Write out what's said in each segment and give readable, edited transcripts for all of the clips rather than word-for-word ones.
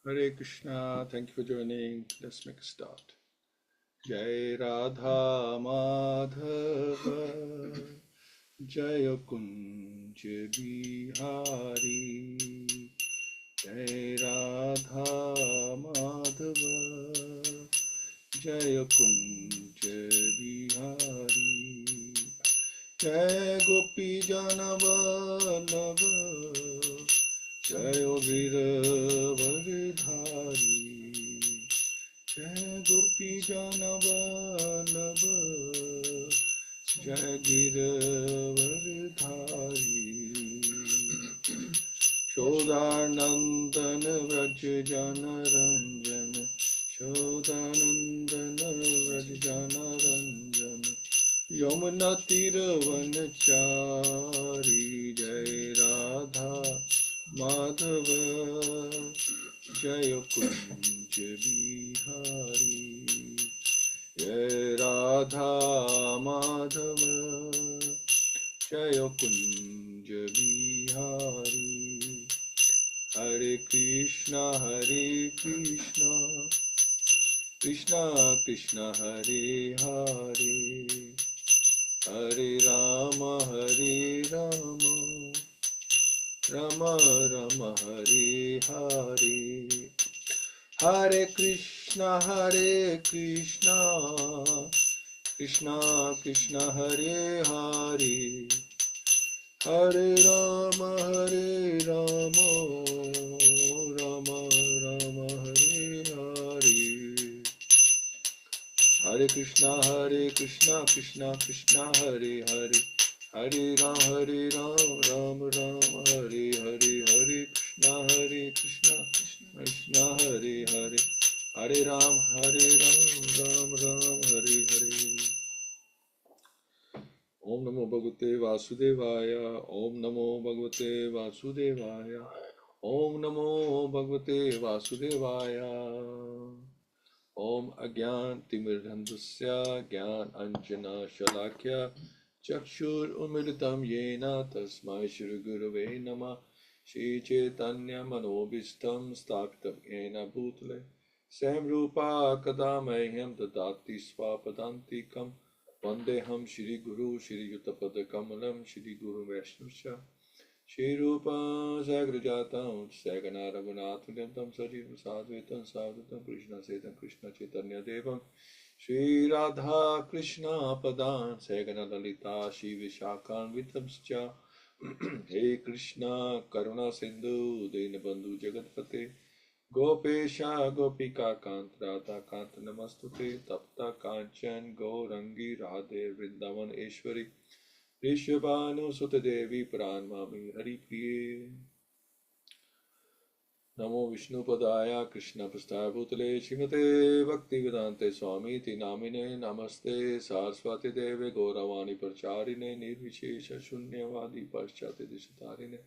Hare Krishna, thank you for joining. Let's make a start. Jai Radha Madhava, Jai Kunj Bihari, Jai Radha Madhava, Jai Kunj Bihari, Jai Gopi Janavallabha, Jai Giravardhari, Jai Gopi Janavallabha, Jai Giravardhari, Shodanandana Vraj Jana Ranjana, Shodanandana Vraj Jana Ranjana, Yamuna Tiravanachari, Jai Radha Madhava, Jaya Kunj Bihari, Jai Radha Madhava, Jaya Kunj Bihari, Hare Krishna, Krishna Krishna Hare Hare, Hare Rama, Rama Rama Hare Hare, Hare Krishna, Krishna Krishna Hare Hare, Hare Rama, Rama Rama Hare Hare, Hare Krishna, Krishna Krishna Hare Hare, Hare Ram, Ram Ram, Hare Hare, Hare Krishna, Krishna Hare Hare, Hare Ram, Ram Ram, Hare Hare. Om Namo Bhagavate Vasudevaya, Om Namo Bhagavate Vasudevaya, Om Namo Bhagavate Vasudevaya. Om Agyan Timirandhasya Gyan Anjana Shalakya Chakshur Umilitam Yena Tasmai Shri Gurave Nama Shri Chaitanya Manobhistam Sthapitam Yena Bhutale Sam Rupa Kadamahyam Dadati Swapadantikam Vandeham Shri Guru Shri Yutapada Kamalam Shri Guru Vaishnavasya Shri Rupa Sagrajatam Sagana Raghunatham Tam Sajivam Sadhvitam Sadhutam Krishna Setam Krishna Chaitanya Devam Shri Radha Krishna Padan Sagana Lalita Shri Vishakhan Vitamscha Hey Krishna Karuna Sindhu Dinabandhu Jagatpate Gopesha Gopika Kant Radha Kant Namastute Tapta Kanchan Gaurangi Radhe Vrindavan Eshwari Rishabhanu Sutadevi Pranmami Hari Priye Namo Vishnu Padaya Krishna Prasthaya Bhutale Śrīmate Bhaktivedanta Swami Ti Namine Namaste Saraswati Deve Gauravani Parcharine Nirvishesha Shunyavadi Paschati Dishatarine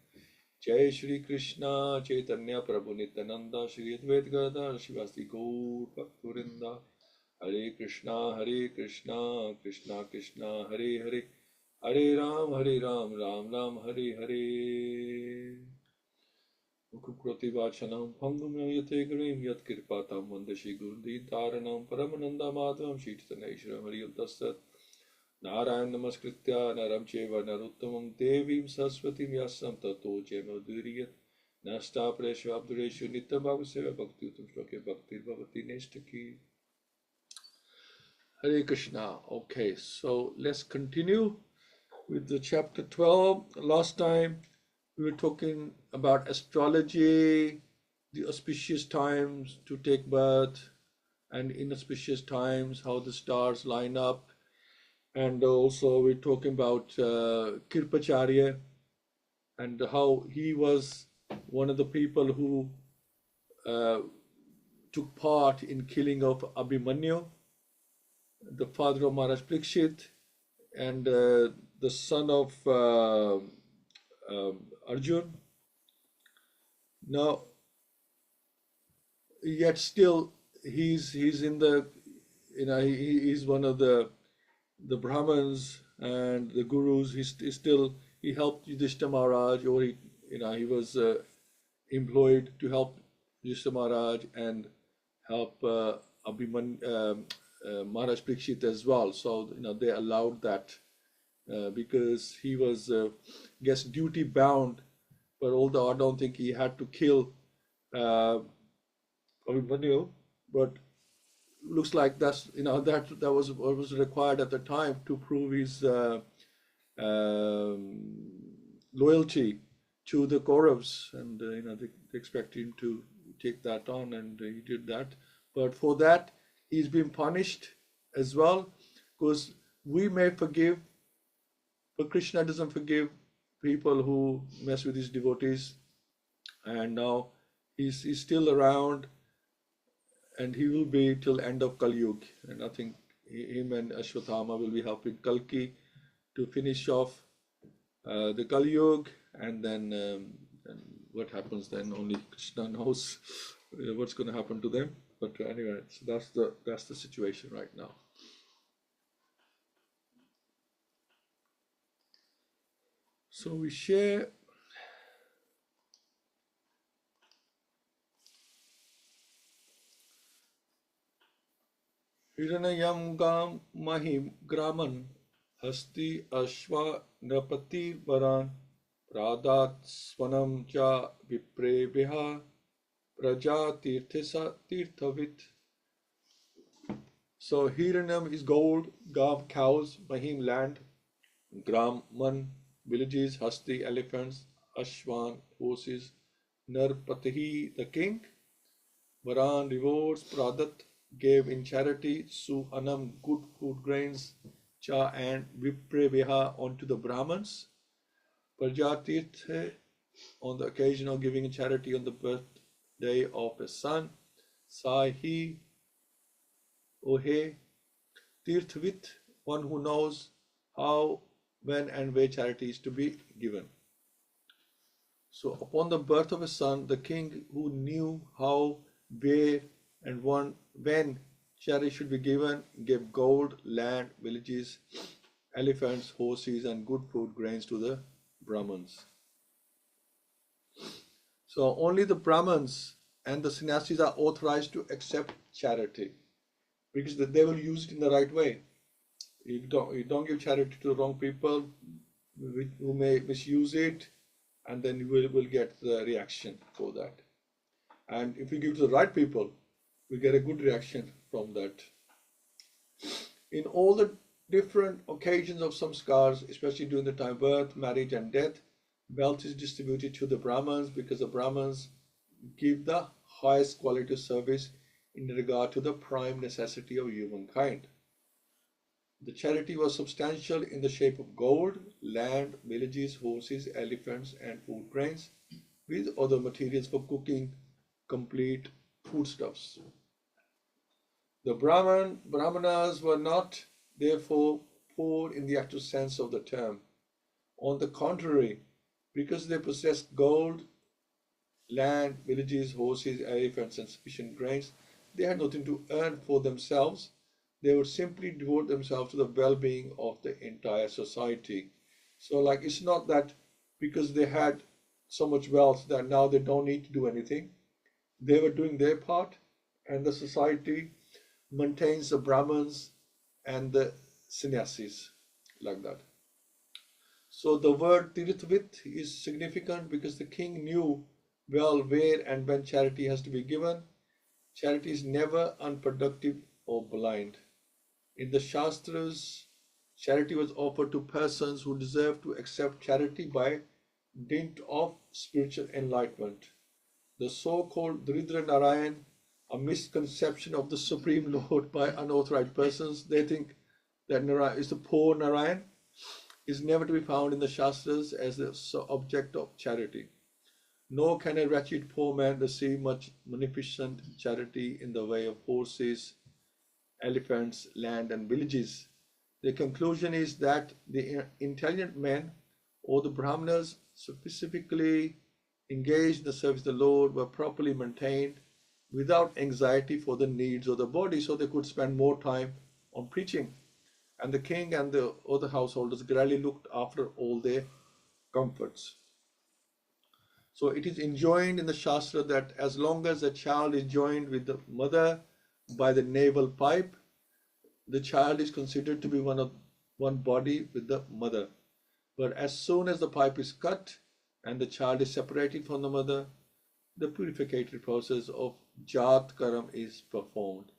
Jai Shri Krishna Chaitanya Prabhu Nityananda Shri Advaita Gadadhar Shivasti Gaur Bhaktivinoda Hare Krishna Krishna Krishna Hare Hare Hare Ram, Ram Ram, Hare Hare. Mukukroti Vachanam, Pangum Yate Grim, Yat Kirpatam, Mandashi Gurdi, Taranam, Paramananda Madhavam, Shitataneshram, Hariyadastat, Narayan Namaskritya, Naram Cheva, Naruttamam, Devim Saraswatim Yasam, Tato Jema Duriyat, Nasta Preshu Abdureshu, Nitya Bhagavad-Sevayā, Bhakti Uttam Shloke, Bhakti Bhavati Neshtaki. Hare Krishna. Okay, so let's continue with the chapter 12. Last time we were talking about astrology, the auspicious times to take birth, and inauspicious times, how the stars line up. And also we're talking about Kirpacharya and how he was one of the people who took part in killing of Abhimanyu, the father of Maharaj Parikshit, and the son of Arjun. Now, yet still, he's in the, he's one of the Brahmins and the gurus. He helped Yudhishthira Maharaj, or he was employed to help Yudhishthira Maharaj and help Maharaj Parikshit as well. So they allowed that because he was, guess, duty bound. But although I don't think he had to kill Abhimanyu, but looks like that's that was what was required at the time to prove his loyalty to the Kauravas, and they expect him to take that on, and he did that. But for that, he's been punished as well, because we may forgive, but Krishna doesn't forgive people who mess with his devotees. And now he's still around, and he will be till end of Kali Yuga. And I think him and Ashwatthama will be helping Kalki to finish off the Kali Yuga, and then and what happens then only Krishna knows what's going to happen to them. But anyway, so that's the situation right now. So we share Hiranayam Gam Mahim Graman Hasti Ashwa Napati Varan Pradat Swanam Cha Vipre Biha Praja Tirthesa Tirthavit. So Hiranam is gold, Gam cows, Mahim land, Gram man villages, Hasti elephants, Ashwan horses, Narpatihi the king, Varan rewards, Pradat gave in charity, Su Anam good food grains, Cha and Vipreviha onto the Brahmins, Prajatirthe on the occasion of giving in charity on the birthday of a son, Sahi Ohe Tirthvit, one who knows how, when and where charity is to be given. So upon the birth of a son, the king who knew how, where and when charity should be given, gave gold, land, villages, elephants, horses and good food grains to the Brahmins. So only the Brahmins and the sannyasis are authorized to accept charity, because they will use it in the right way. You don't give charity to the wrong people who may misuse it, and then you will get the reaction for that. And if you give to the right people, we get a good reaction from that. In all the different occasions of samskars, especially during the time of birth, marriage and death, wealth is distributed to the Brahmins, because the Brahmins give the highest quality of service in regard to the prime necessity of humankind. The charity was substantial in the shape of gold, land, villages, horses, elephants and food grains, with other materials for cooking, complete foodstuffs. The Brahmanas were not therefore poor in the actual sense of the term. On the contrary, because they possessed gold, land, villages, horses, elephants and sufficient grains, they had nothing to earn for themselves. They would simply devote themselves to the well-being of the entire society. So it's not that because they had so much wealth that now they don't need to do anything. They were doing their part, and the society maintains the Brahmins and the sannyasis like that. So the word Tirthvit is significant because the king knew well where and when charity has to be given. Charity is never unproductive or blind. In the Shastras, charity was offered to persons who deserve to accept charity by dint of spiritual enlightenment. The so-called Dridra Narayan, a misconception of the Supreme Lord by unauthorized persons, they think that Narayan is the poor Narayan, is never to be found in the Shastras as the object of charity. Nor can a wretched poor man receive much munificent charity in the way of horses, elephants, land and villages. The conclusion is that the intelligent men or the Brahmanas specifically engaged in the service of the Lord were properly maintained without anxiety for the needs of the body, so they could spend more time on preaching. And the king and the other householders gradually looked after all their comforts. So it is enjoined in the Shastra that as long as a child is joined with the mother by the navel pipe, the child is considered to be one body with the mother. But as soon as the pipe is cut and the child is separated from the mother, the purificatory process of Jat Karam is performed.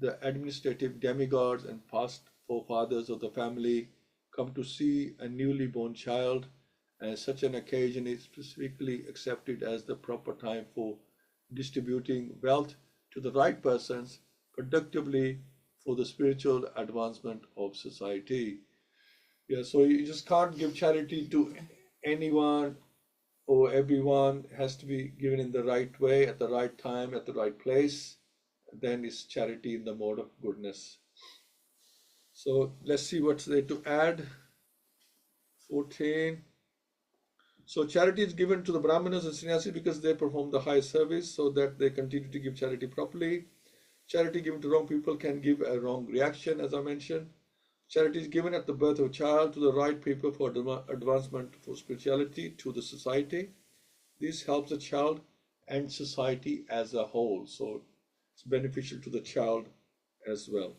The administrative demigods and past forefathers of the family come to see a newly born child, and such an occasion is specifically accepted as the proper time for distributing wealth to the right persons productively for the spiritual advancement of society. Yeah, so you just can't give charity to anyone or everyone. It has to be given in the right way, at the right time, at the right place. Then it's charity in the mode of goodness. So let's see what's there to add. 14. So charity is given to the Brahmanas and Sannyasis because they perform the high service, so that they continue to give charity properly. Charity given to wrong people can give a wrong reaction, as I mentioned. Charity is given at the birth of a child to the right people for advancement for spirituality to the society. This helps the child and society as a whole. So it's beneficial to the child as well.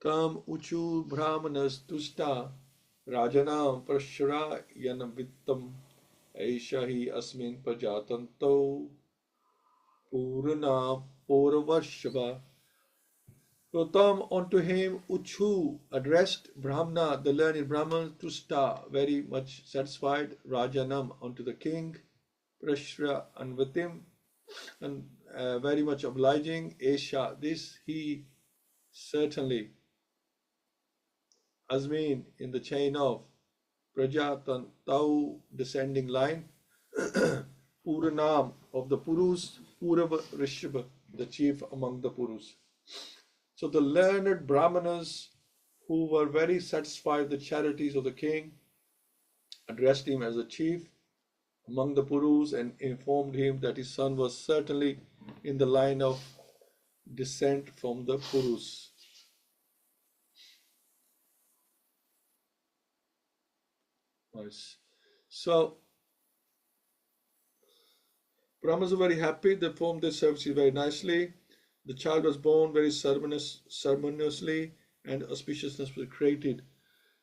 Tam uchu brahmanas tusta rajanam prashra yanavittam aishahi asmin pajatanto purana purvashva. So Tam unto him Uchu addressed Brahmana, the learned Brahman, Tusta, very much satisfied, Rajanam unto the king, Prashra Anvatim, and very much obliging, Esha, this he certainly, Asmin in the chain of Prajatan Tau descending line, Puranam of the Purus, Purava Rishabha, the chief among the Purus. So the learned Brahmanas who were very satisfied with the charities of the king addressed him as a chief among the Purus and informed him that his son was certainly in the line of descent from the Purus. Nice. So Brahmanas were very happy. They performed their services very nicely. The child was born very ceremoniously, and auspiciousness was created.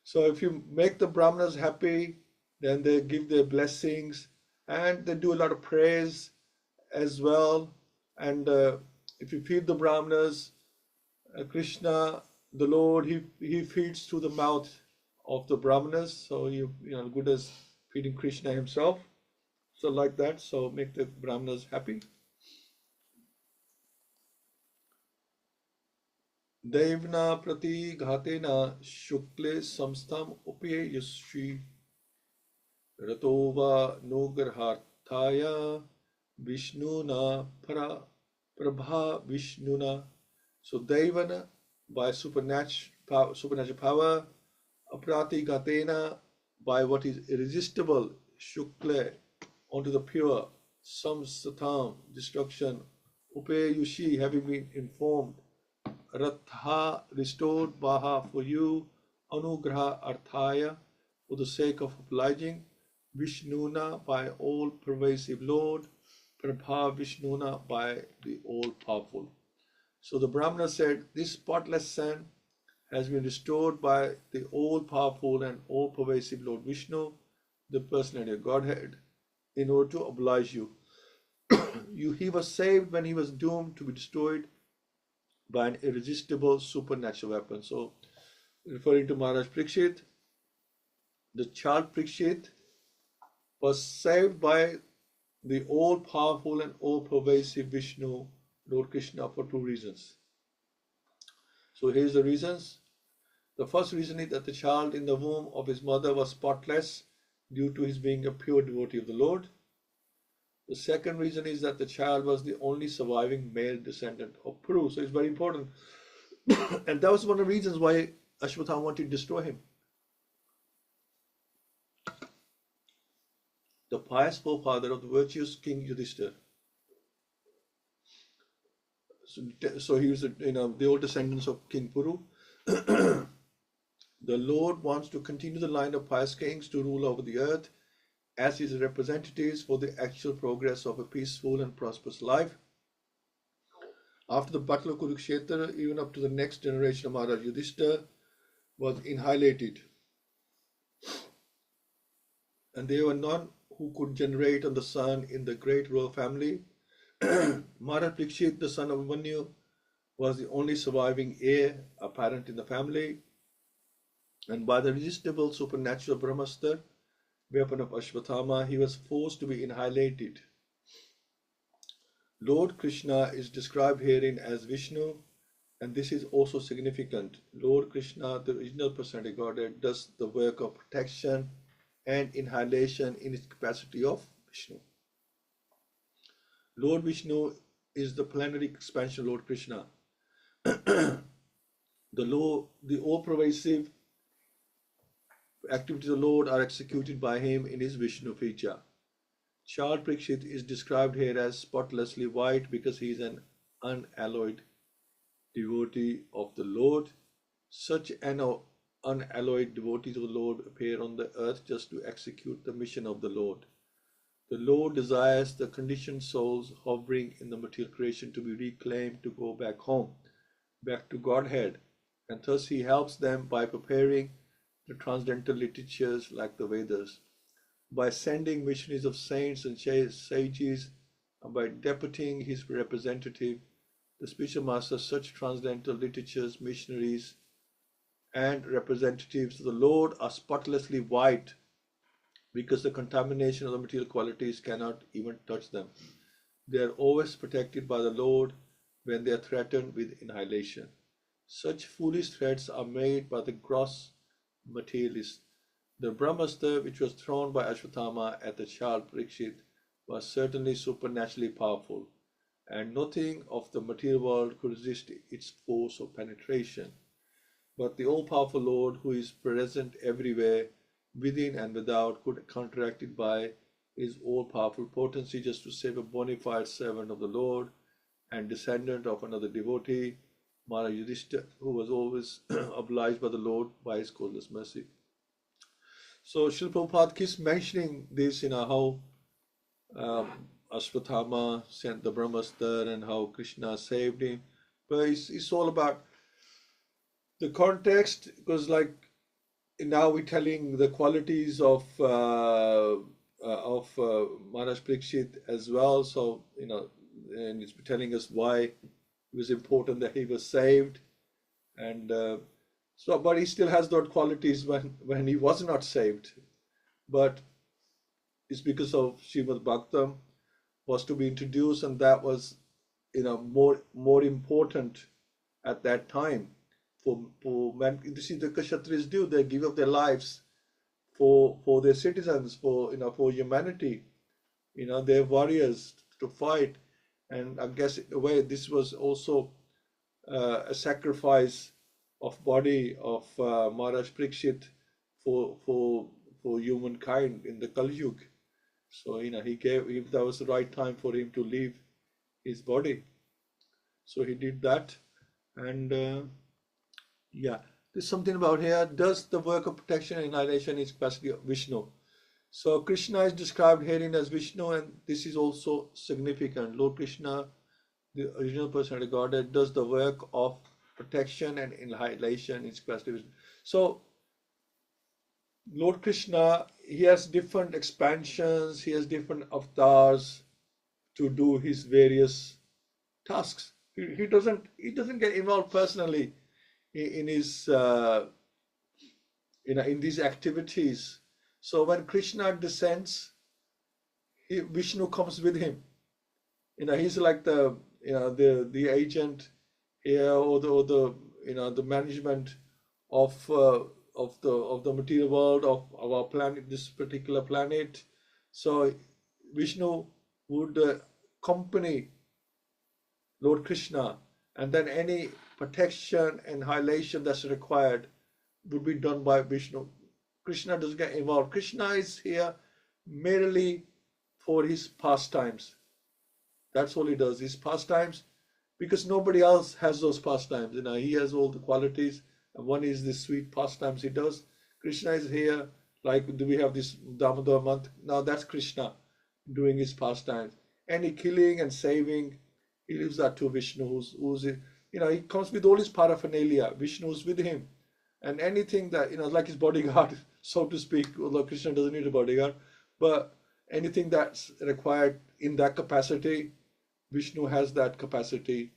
So if you make the Brahmanas happy, then they give their blessings and they do a lot of praise as well. And if you feed the Brahmanas, Krishna, the Lord, he feeds through the mouth of the Brahmanas. So you know, good as feeding Krishna himself. So like that. So make the Brahmanas happy. Devna prati ghatena shukle samstam upye yashri ratova nugarhathaya vishnuna prabha vishnuna. So Devana, by supernatural power, aprati ghatena, by what is irresistible, shukle, onto the pure, samsatam, destruction, upayushi, having been informed, Ratha, restored, Baha, for you, Anugraha, Arthaya, for the sake of obliging, Vishnuna, by all pervasive Lord, Prabha Vishnuna, by the all powerful. So the Brahmana said, this spotless son has been restored by the all powerful and all pervasive Lord Vishnu, the personality of Godhead, in order to oblige you. He was saved when he was doomed to be destroyed by an irresistible supernatural weapon. So, referring to Maharaj Parikshit, the child Parikshit was saved by the all-powerful and all-pervasive Vishnu, Lord Krishna, for two reasons. So here's the reasons. The first reason is that the child in the womb of his mother was spotless due to his being a pure devotee of the Lord. The second reason is that the child was the only surviving male descendant of Puru. So it's very important. And that was one of the reasons why Ashwatthama wanted to destroy him. The pious forefather of the virtuous King Yudhishthira. So he was, the old descendants of King Puru. The Lord wants to continue the line of pious kings to rule over the earth as his representatives for the actual progress of a peaceful and prosperous life. After the Battle of Kurukshetra, even up to the next generation of Maharaj Yudhishthira was annihilated. And there were none who could generate on the sun in the great royal family. Maharaj Parikshit, the son of Abhimanyu, was the only surviving heir apparent in the family. And by the irresistible supernatural Brahmastra, weapon of Ashwatthama, he was forced to be annihilated. Lord Krishna is described herein as Vishnu, and this is also significant. Lord Krishna, the original personality Godhead, does the work of protection and annihilation in its capacity of Vishnu. Lord Vishnu is the plenary expansion of Lord Krishna. The all-pervasive activities of the Lord are executed by him in his Vishnu feature. Child Parikshit is described here as spotlessly white because he is an unalloyed devotee of the Lord. Such unalloyed devotees of the Lord appear on the earth just to execute the mission of the Lord. The Lord desires the conditioned souls hovering in the material creation to be reclaimed to go back home, back to Godhead, and thus he helps them by preparing the transcendental literatures like the Vedas, by sending missionaries of saints and sages, and by deputing his representative, the spiritual master, such transcendental literatures, missionaries, and representatives of the Lord are spotlessly white because the contamination of the material qualities cannot even touch them. They are always protected by the Lord when they are threatened with annihilation. Such foolish threats are made by the gross materialists. The Brahmastra, which was thrown by Ashwatthama at the child Parikshit, was certainly supernaturally powerful, and nothing of the material world could resist its force of penetration. But the all-powerful Lord, who is present everywhere, within and without, could counteract it by his all-powerful potency just to save a bona fide servant of the Lord and descendant of another devotee, Maharaj Yudhishthira, who was always obliged by the Lord by his causeless mercy. So Srila Prabhupada keeps mentioning this, how Ashwatthama sent the Brahmastra and how Krishna saved him. But it's all about the context, because now we're telling the qualities of Maharaj Parikshit as well. So, and it's telling us why it was important that he was saved. And but he still has those qualities when he was not saved. But it's because of Śrīmad-Bhāgavatam was to be introduced, and that was, more important at that time. For men, you see, the Kshatriyas do, they give up their lives for their citizens, for humanity. They're warriors to fight. And I guess in a way this was also a sacrifice of body of Maharaj Parikshit for humankind in the Kali Yuga. So he gave, if that was the right time for him to leave his body, so he did that. And there's something about here. Does the work of protection and annihilation is capacity of Vishnu. So Krishna is described herein as Vishnu, and this is also significant. Lord Krishna, the original personality Godhead, does the work of protection and annihilation in capacity of Vishnu. So Lord Krishna, he has different expansions, he has different avatars to do his various tasks. He doesn't get involved personally in his in these activities. So when Krishna descends, Vishnu comes with him. He's like the agent here, or the management of the material world of our planet, this particular planet. So Vishnu would accompany Lord Krishna, and then any protection and annihilation that's required would be done by Vishnu. Krishna doesn't get involved. Krishna is here merely for his pastimes. That's all he does, his pastimes, because nobody else has those pastimes. He has all the qualities. and one is the sweet pastimes he does. Krishna is here, like do we have this Damodar month? Now that's Krishna doing his pastimes. Any killing and saving, he leaves that to Vishnu, who's he comes with all his paraphernalia. Vishnu's with him, and anything that like his bodyguard, so to speak. Although Krishna doesn't need a bodyguard, but anything that's required in that capacity, Vishnu has that capacity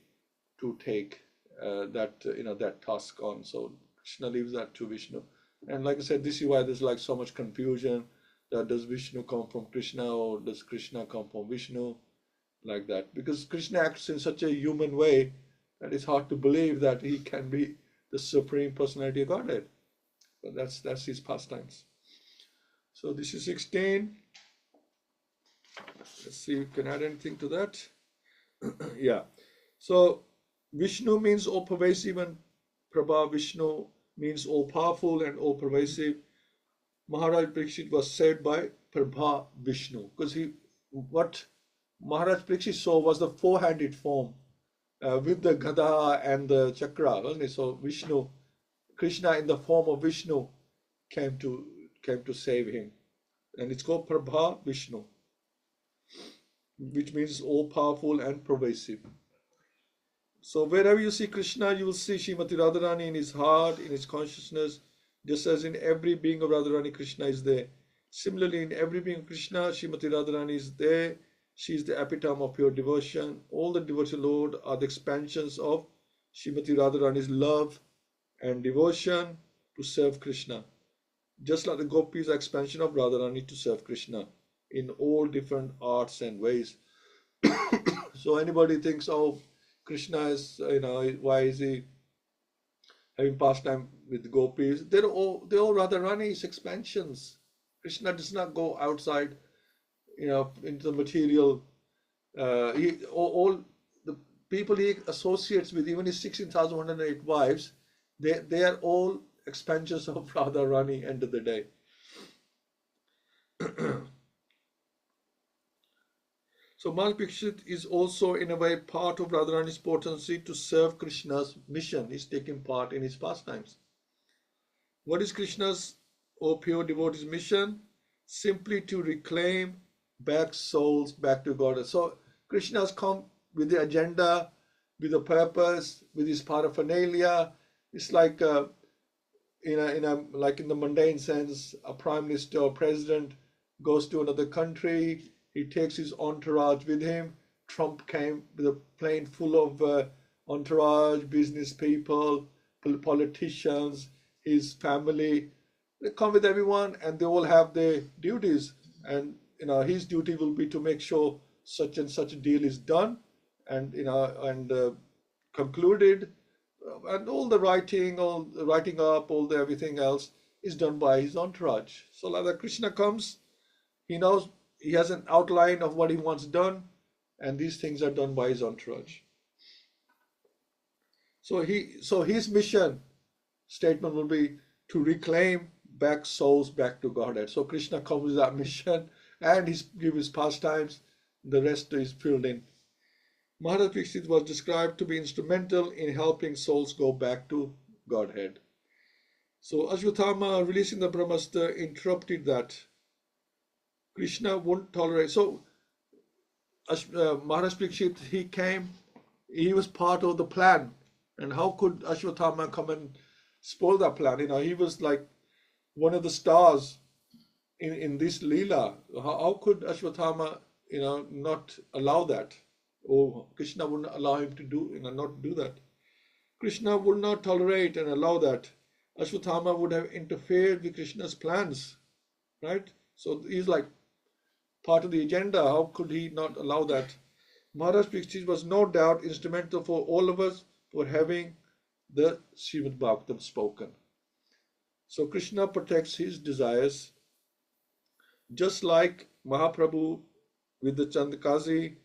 to take that task on. So Krishna leaves that to Vishnu. And like I said, this is why there's like so much confusion. That does Vishnu come from Krishna or does Krishna come from Vishnu? Like that. Because Krishna acts in such a human way that it's hard to believe that he can be the Supreme Personality of Godhead. But that's his pastimes. So this is 16. Let's see if we can add anything to that. Yeah. So Vishnu means all pervasive, and Prabha Vishnu means all powerful and all pervasive. Maharaj Parikshit was saved by Prabha Vishnu because what Maharaj Parikshit saw was the four-handed form with the Gada and the Chakra, wasn't it? So Vishnu, Krishna in the form of Vishnu came to save him, and it's called Prabha Vishnu, which means all powerful and pervasive. So wherever you see Krishna, you will see Srimati Radharani in his heart, in his consciousness, just as in every being of Radharani, Krishna is there. Similarly, in every being of Krishna, Srimati Radharani is there. She is the epitome of pure devotion. All the devoted Lord are the expansions of Srimati Radharani's love and devotion to serve Krishna. Just like the gopis are expansion of Radharani to serve Krishna in all different arts and ways. So anybody thinks, oh, Krishna is, why is he having pastime with gopis? They're all Radharani's expansions. Krishna does not go outside, into the material. All the people he associates with, even his 16,108 wives, they are all expansions of Radharani end of the day. So Maharaj Parikshit is also in a way part of Radharani's potency to serve Krishna's mission. He's taking part in his pastimes. What is Krishna's or pure devotee's mission? Simply to reclaim back souls back to God. So Krishna has come with the agenda, with a purpose, with his paraphernalia. It's like like in the mundane sense, a prime minister or president goes to another country. He takes his entourage with him. Trump came with a plane full of entourage, business people, politicians, his family. They come with everyone, and they all have their duties. And his duty will be to make sure such and such a deal is done, and concluded, and all the writing up, all the everything else is done by his entourage. So like that, Krishna comes, he knows. He has an outline of what he wants done, and these things are done by his entourage. So his mission statement will be to reclaim back souls back to Godhead. So Krishna comes with that mission, and he gives his pastimes. The rest is filled in. Maharaj Parikshit was described to be instrumental in helping souls go back to Godhead. So Ashwatthama, releasing the Brahmastra, interrupted that. Krishna won't tolerate. So Maharaj Parikshit, he came, he was part of the plan. And how could Ashwatthama come and spoil that plan? He was like one of the stars in this Leela. How could Ashwatthama, not allow that? Or Krishna wouldn't allow him to not do that. Krishna would not tolerate and allow that. Ashwatthama would have interfered with Krishna's plans, right? So he's like part of the agenda. How could he not allow that? Maharaj Parikshit was no doubt instrumental for all of us for having the Śrīmad-Bhāgavatam spoken. So Krishna protects his desires, just like Mahaprabhu with the Chandakazi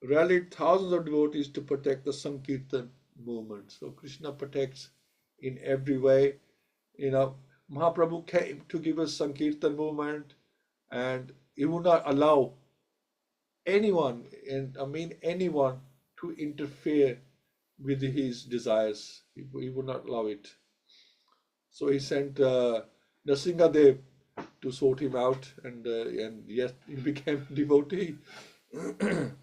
rallied thousands of devotees to protect the Sankirtan movement. So Krishna protects in every way. Mahaprabhu came to give us Sankirtan movement, and he would not allow anyone, and I mean anyone, to interfere with his desires. He would not allow it. So he sent Nrsingadev to sort him out, and yes, he became devotee. Hare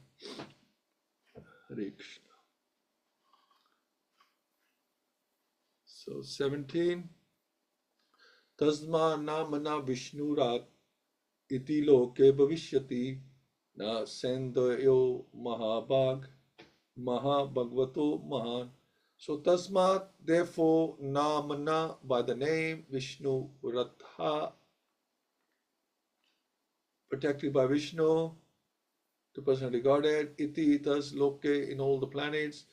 Krishna. So 17. Tasma namana Vishnurat iti loke bhavishyati na sendayo mahabhagavato mahan. So tasmat, therefore, namana, by the name Vishnu Ratha, protected by Vishnu, the personality Godhead, iti, thus loke, in all the planets,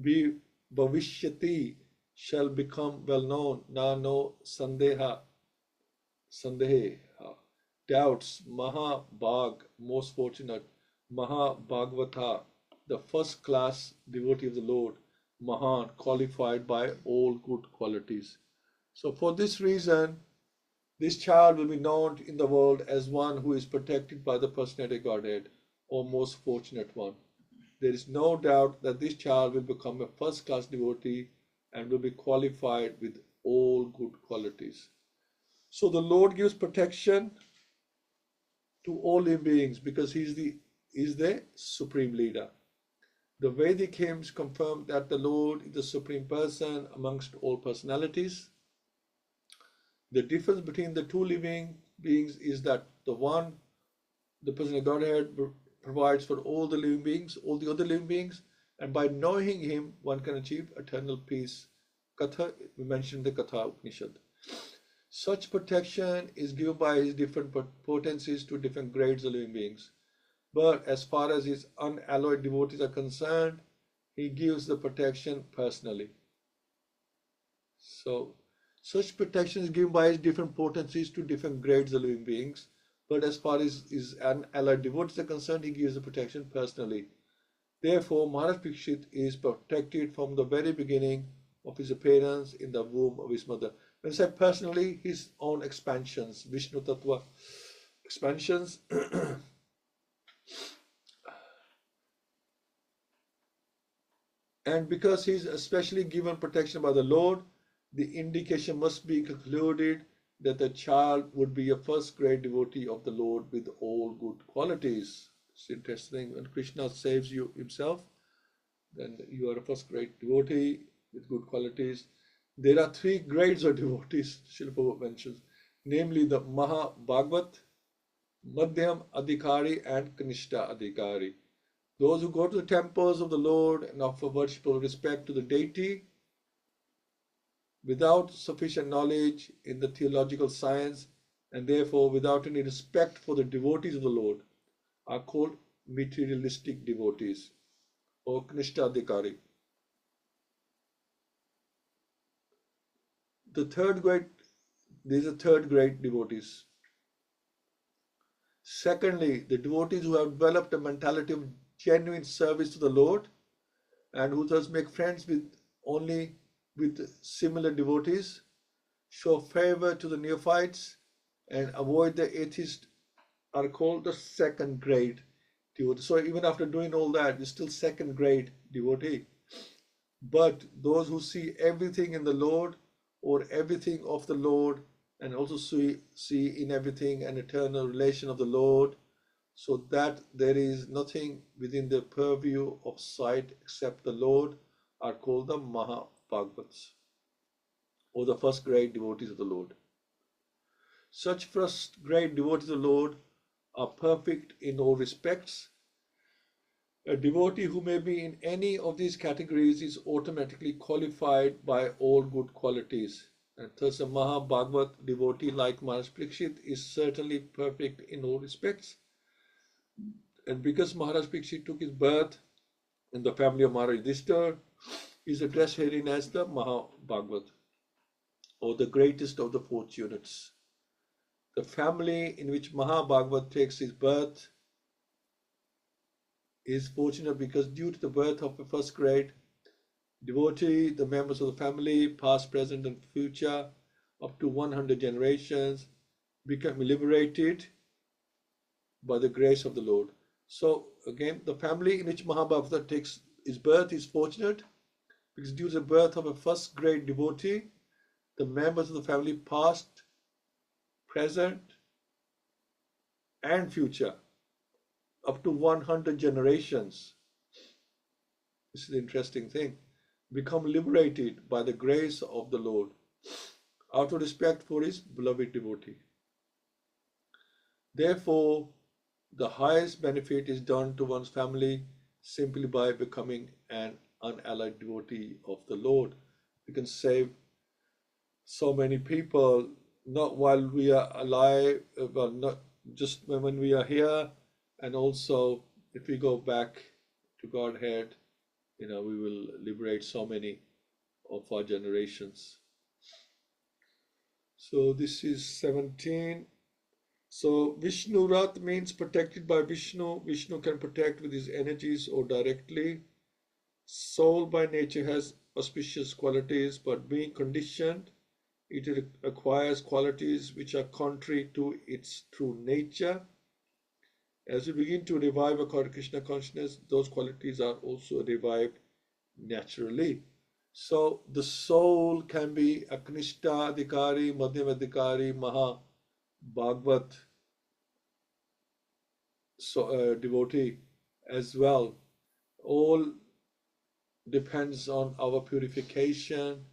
be bhavishyati, shall become well known, na no sandeha, doubts, Mahabhag, most fortunate, Mahabhagavata, the first class devotee of the Lord, Mahan, qualified by all good qualities. So for this reason, this child will be known in the world as one who is protected by the personality Godhead, or most fortunate one. There is no doubt that this child will become a first class devotee and will be qualified with all good qualities. So the Lord gives protection to all living beings because he is the supreme leader. The Vedic hymns confirm that the Lord is the supreme person amongst all personalities. The difference between the two living beings is that the one, the person of Godhead, provides for all the living beings, all the other living beings, and by knowing him, one can achieve eternal peace. Katha, we mentioned the Katha Upanishad. Such protection is given by his different potencies to different grades of living beings. But as far as his unalloyed devotees are concerned, he gives the protection personally. So, such protection is given by his different potencies to different grades of living beings. But as far as his unalloyed devotees are concerned, he gives the protection personally. Therefore, Maharaj Parikshit is protected from the very beginning of his appearance in the womb of his mother. When I say personally, his own expansions, Vishnu Tattva expansions. And because he is especially given protection by the Lord, the indication must be concluded that the child would be a first grade devotee of the Lord with all good qualities. It's interesting, when Krishna saves you himself, then you are a first grade devotee with good qualities. There are three grades of devotees, Srila Prabhupada mentions, namely the Mahabhagavat, Madhyam Adhikari, and Kanishta Adhikari. Those who go to the temples of the Lord and offer worshipful respect to the deity without sufficient knowledge in the theological science and therefore without any respect for the devotees of the Lord are called materialistic devotees or Kanishta Adhikari. The third grade, these are third grade devotees. Secondly, the devotees who have developed a mentality of genuine service to the Lord and who thus make friends only with similar devotees, show favor to the neophytes and avoid the atheists are called the second grade devotee. So even after doing all that, you're still second grade devotee. But those who see everything in the Lord or everything of the Lord and also see in everything an eternal relation of the Lord, so that there is nothing within the purview of sight except the Lord, are called the Mahabhagavats, or the first grade devotees of the Lord. Such first grade devotees of the Lord are perfect in all respects. A devotee who may be in any of these categories is automatically qualified by all good qualities. And thus a Mahabhagavat devotee like Maharaj Parikshit is certainly perfect in all respects. And because Maharaj Parikshit took his birth in the family of Maharaj Yudhishthira, he is addressed herein as the Mahabhagavat, or the greatest of the fortunates. The family in which Mahabhagavat takes his birth is fortunate because due to the birth of a first grade devotee, the members of the family, past, present, and future, up to 100 generations, become liberated by the grace of the Lord. So again, the family in which Mahabhagavata takes his birth is fortunate because due to the birth of a first grade devotee, the members of the family, past, present, and future, up to 100 generations. This is the interesting thing. Become liberated by the grace of the Lord out of respect for his beloved devotee. Therefore, the highest benefit is done to one's family simply by becoming an unallied devotee of the Lord. We can save so many people, not while we are alive, well, not just when we are here, and also if we go back to Godhead, we will liberate so many of our generations. So this is 17. So Vishnu Rat means protected by Vishnu. Vishnu can protect with his energies or directly. Soul by nature has auspicious qualities, but being conditioned, it acquires qualities which are contrary to its true nature. As we begin to revive according to Krishna consciousness, those qualities are also revived naturally. So the soul can be a Kanishta Adhikari, Madhyam Adhikari, Maha, Bhagavat devotee as well. All depends on our purification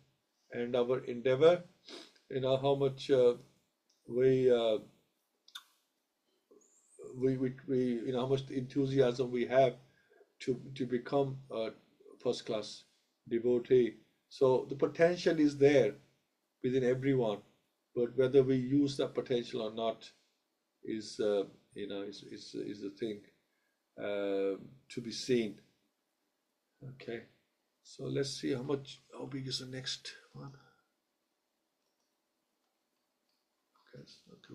and our endeavor. How much we how much enthusiasm we have to become a first class devotee. So the potential is there within everyone, but whether we use that potential or not is the thing to be seen. Okay, so let's see how big is the next one. Okay,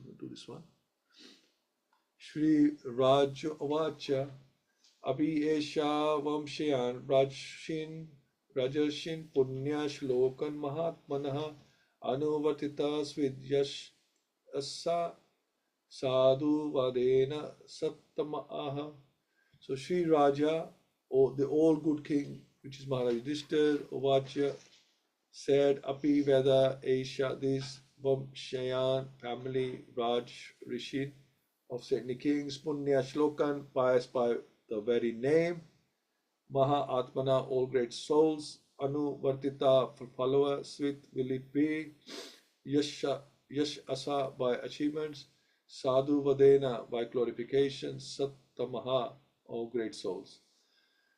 we'll do this one. Shri Raja Avacha Abhi Esha Vamshayan Rajarshin Punya Shlokan Mahatmanaha Anuvatita Svidyash Asa Sadhu Vadena Sattamaha. So Sri Raja, or the all good king, which is Maharaj Yudhishthira, Ovacha, said, Api Veda Aisha, this Vamshayan family, Raj Rishi of saintly kings, Punya Shlokan, pious by the very name, Maha Atmana, all great souls, Anu Vartita, for follower, Svit will it be, Yash Asa by achievements, Sadhu Vadena by glorification, Sattamaha, all great souls.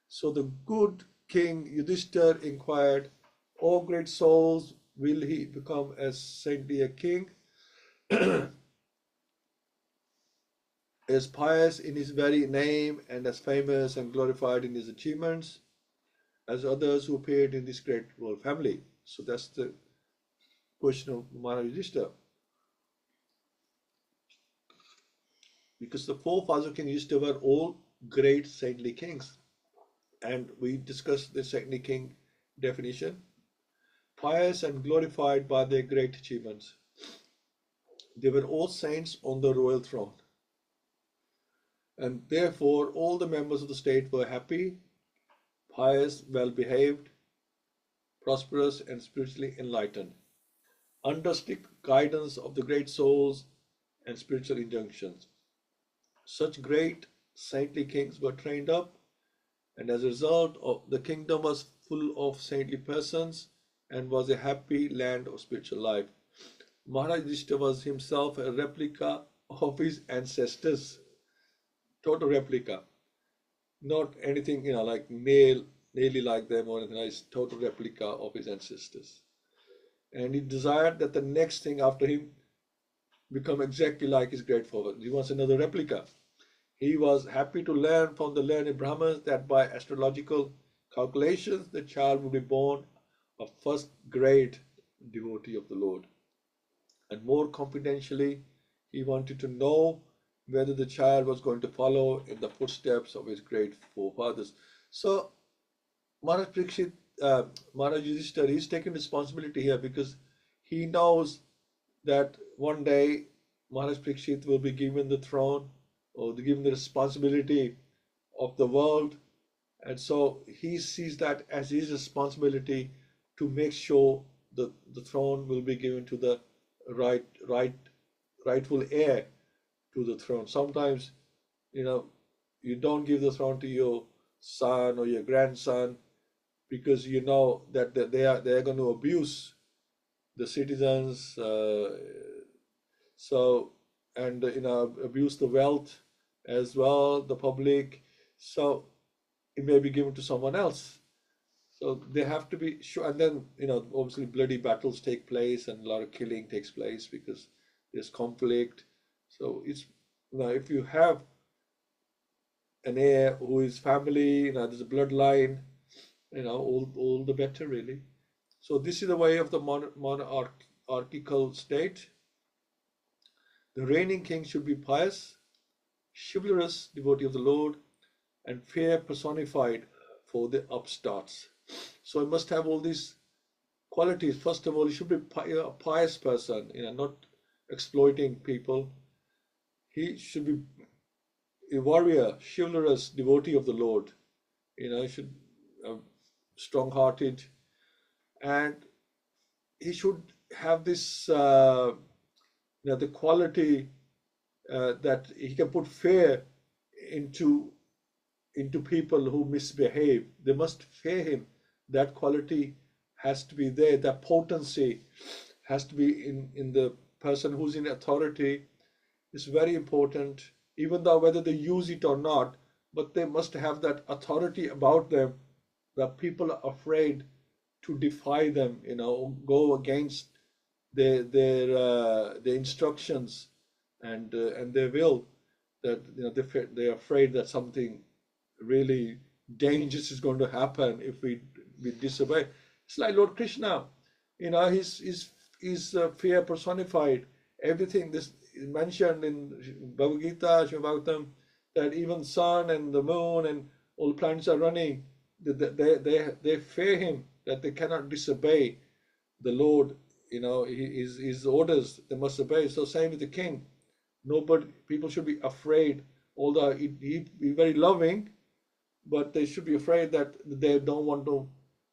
So the good king Yudhishthira inquired, O great souls, will he become as saintly a king, as pious in his very name, and as famous and glorified in his achievements as others who appeared in this great royal family? So that's the question of Maharaj Yudhishthira. Because the forefathers of King Yudhishthira were all great saintly kings. And we discussed the saintly king definition. Pious and glorified by their great achievements. They were all saints on the royal throne. And therefore, all the members of the state were happy, pious, well-behaved, prosperous, and spiritually enlightened, under strict guidance of the great souls and spiritual injunctions. Such great saintly kings were trained up, and as a result, the kingdom was full of saintly persons and was a happy land of spiritual life. Maharaj Yudhishthira was himself a replica of his ancestors. Total replica, not anything like nearly like them or anything. It's total replica of his ancestors, and he desired that the next thing after him become exactly like his great father. He wants another replica. He was happy to learn from the learned Brahmins that by astrological calculations the child would be born a first grade devotee of the Lord, and more confidentially he wanted to know whether the child was going to follow in the footsteps of his great forefathers. So Maharaj Yudhishthira is taking responsibility here, because he knows that one day Maharaj Parikshit will be given the throne or given the responsibility of the world, and so he sees that as his responsibility to make sure the throne will be given to the rightful heir to the throne. Sometimes, you don't give the throne to your son or your grandson because you know that they are going to abuse the citizens, and abuse the wealth as well, the public. So it may be given to someone else. So they have to be sure. And then obviously bloody battles take place and a lot of killing takes place because there's conflict. So it's if you have an heir who is family, there's a bloodline, all the better really. So this is the way of the monarchical state. The reigning king should be pious, chivalrous devotee of the Lord, and fair personified for the upstarts. So he must have all these qualities. First of all, he should be a pious person, not exploiting people. He should be a warrior, chivalrous devotee of the Lord. He should strong-hearted, and he should have this the quality that he can put fear into people who misbehave. They must fear him. That quality has to be there. That potency has to be in the person who's in authority. It's very important, even though whether they use it or not, but they must have that authority about them that people are afraid to defy them, go against their instructions and their will. That they're afraid that something really dangerous is going to happen if we disobey. It's like Lord Krishna, he's fear personified. Everything this is mentioned in Bhagavad-Gita, Śrīmad-Bhāgavatam, that even sun and the moon and all planets are running. They fear him, that they cannot disobey the Lord. His orders they must obey. So same with the king. People should be afraid, although he be very loving, but they should be afraid that they don't want to,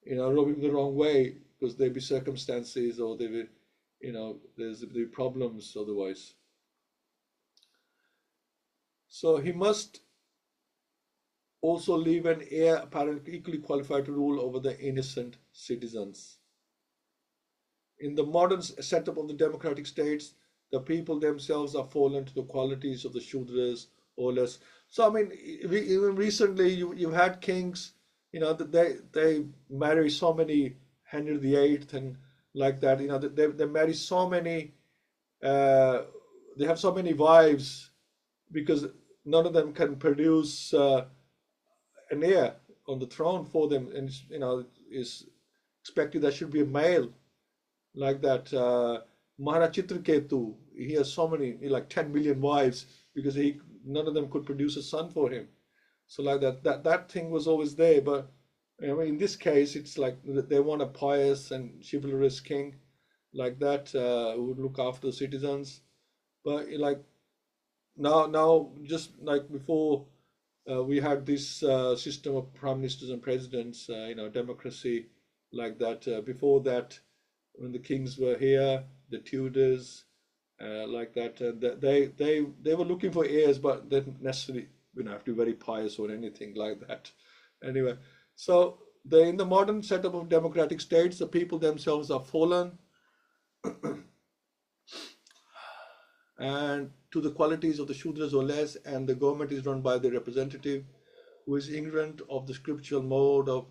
rub him the wrong way because there be circumstances or there be, there's be problems otherwise. So he must also leave an heir apparently equally qualified to rule over the innocent citizens. In the modern setup of the democratic states, the people themselves are fallen to the qualities of the Shudras or less. So, even recently, you've had kings, they marry so many, Henry VIII and like that, they marry so many, they have so many wives because none of them can produce an heir on the throne for them. And, it's expected that should be a male like that. Maharaj Chitraketu, he has so many, like 10 million wives because none of them could produce a son for him. So like that thing was always there. But in this case, it's like they want a pious and chivalrous king like that who would look after the citizens. But like now, just like before, we had this system of prime ministers and presidents, democracy like that. Before that, when the kings were here, the Tudors, like that, they were looking for heirs, but they didn't necessarily have to be very pious or anything like that. Anyway, so in the modern setup of democratic states, the people themselves are fallen and to the qualities of the Shudras or less, and the government is run by the representative who is ignorant of the scriptural mode of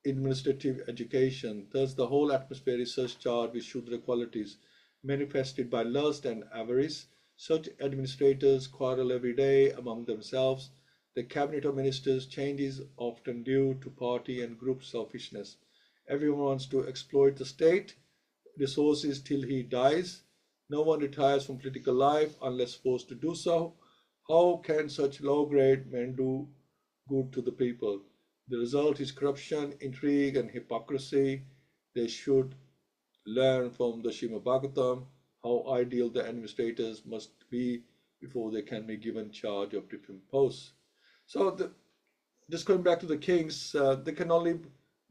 administrative education. Thus, the whole atmosphere is surcharged with Shudra qualities, manifested by lust and avarice. Such administrators quarrel every day among themselves. The cabinet of ministers changes often due to party and group selfishness. Everyone wants to exploit the state resources till he dies. No one retires from political life unless forced to do so. How can such low-grade men do good to the people? The result is corruption, intrigue, and hypocrisy. They should learn from the Śrīmad-Bhāgavatam how ideal the administrators must be before they can be given charge of different posts. So just going back to the kings, they can only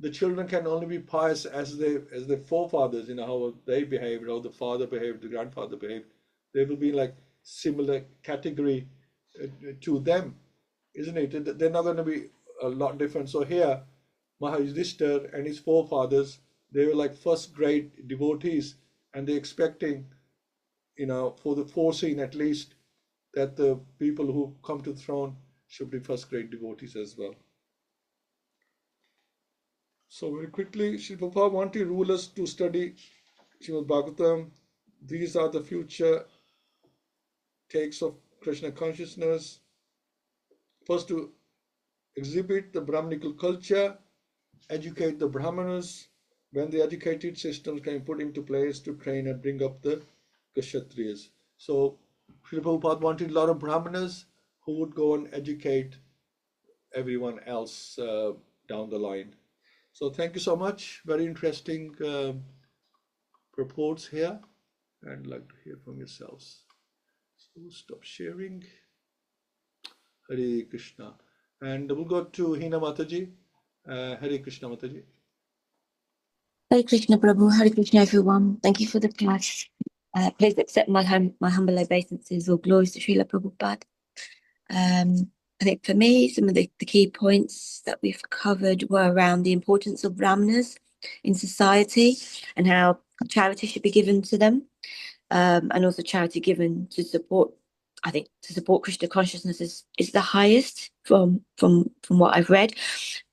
the children can only be pious as their forefathers, how they behaved, how the father behaved, the grandfather behaved. They will be like similar category to them, isn't it? They're not going to be a lot different. So here, Mahayudhishthir and his forefathers, they were like first grade devotees, and they're expecting, for the foreseen at least, that the people who come to the throne should be first grade devotees as well. So very quickly, Srila Prabhupada wanted to rule us to study Śrīmad-Bhāgavatam. These are the future takes of Krishna consciousness. First, to exhibit the Brahmanical culture, educate the Brahmanas. When the educated systems can be put into place to train and bring up the Kshatriyas. So Srila Prabhupada wanted a lot of Brahmanas who would go and educate everyone else down the line. So thank you so much. Very interesting purports here. I'd like to hear from yourselves. So we'll stop sharing. Hare Krishna. And we'll go to Hina Mataji. Hare Krishna Mataji. Hare Krishna Prabhu, Hare Krishna everyone. Thank you for the class. Please accept my humble obeisances or glories to Srila Prabhupada. I think for me, some of the key points that we've covered were around the importance of Brahmanas in society and how charity should be given to them, and also charity given to support. I think to support Krishna consciousness is the highest from what I've read,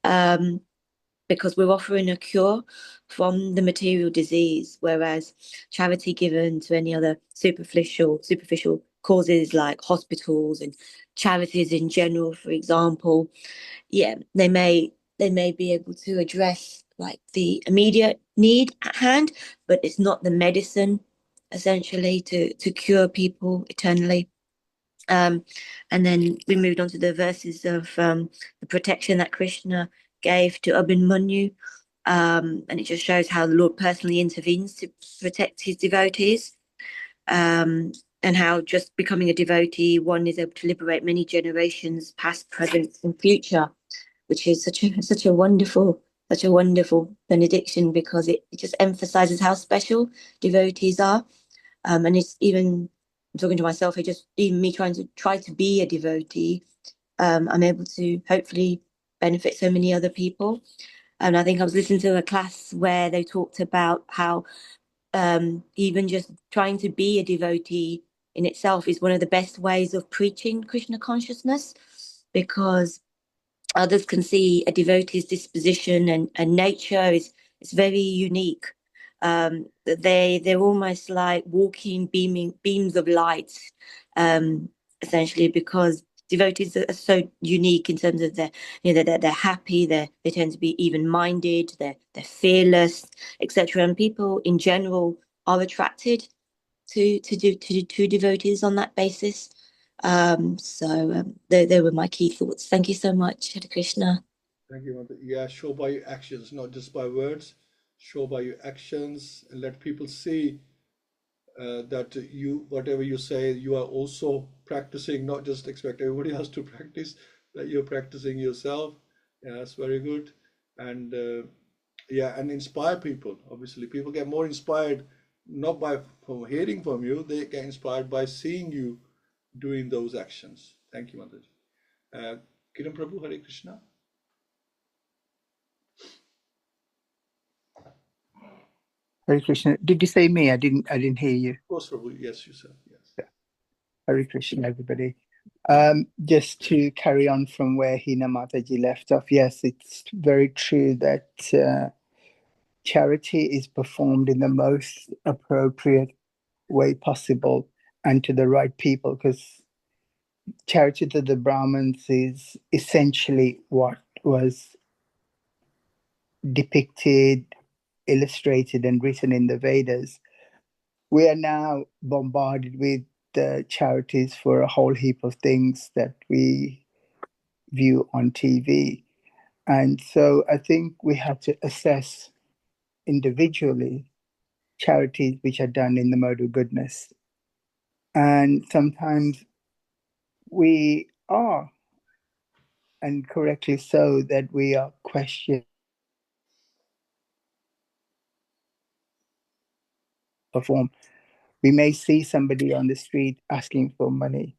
because we're offering a cure from the material disease, whereas charity given to any other superficial causes like hospitals and charities in general, for example, they may be able to address like the immediate need at hand, but it's not the medicine essentially to cure people eternally. And then we moved on to the verses of the protection that Krishna gave to Abhimanyu, and it just shows how the Lord personally intervenes to protect his devotees, and how just becoming a devotee, one is able to liberate many generations, past, present, and future, which is such a wonderful benediction, because it just emphasizes how special devotees are. And it's even, I'm talking to myself here, just even me try to be a devotee, I'm able to hopefully benefit so many other people. And I think I was listening to a class where they talked about how even just trying to be a devotee in itself is one of the best ways of preaching Krishna consciousness, because others can see a devotee's disposition and nature is very unique. They're almost like walking beams of light, essentially, because devotees are so unique in terms of they're happy, they tend to be even-minded, they're fearless, etc. And people in general are attracted to devotees on that basis. They were my key thoughts. Thank you so much, Hare Krishna. Thank you, Mata. Yeah, show by your actions, not just by words. Show by your actions and let people see that you, whatever you say, you are also practicing, not just expect everybody else to practice, that you're practicing yourself. Yeah, that's very good. And and inspire people. Obviously, people get more inspired not from hearing from you, they get inspired by seeing you doing those actions. Thank you, Mataji. Kiran Prabhu, Hare Krishna. Hare Krishna. Did you say me? I didn't hear you. Of course, Prabhu. Yes, you said. Yes. Yeah. Hare Krishna, everybody. Just to carry on from where Hina Mataji left off, yes, it's very true that charity is performed in the most appropriate way possible and to the right people, because charity to the Brahmins is essentially what was depicted, illustrated, and written in the Vedas. We are now bombarded with the charities for a whole heap of things that we view on TV. And so I think we have to assess individually charities which are done in the mode of goodness. And sometimes we are, and correctly so, that we are questioning perform. We may see somebody on the street asking for money,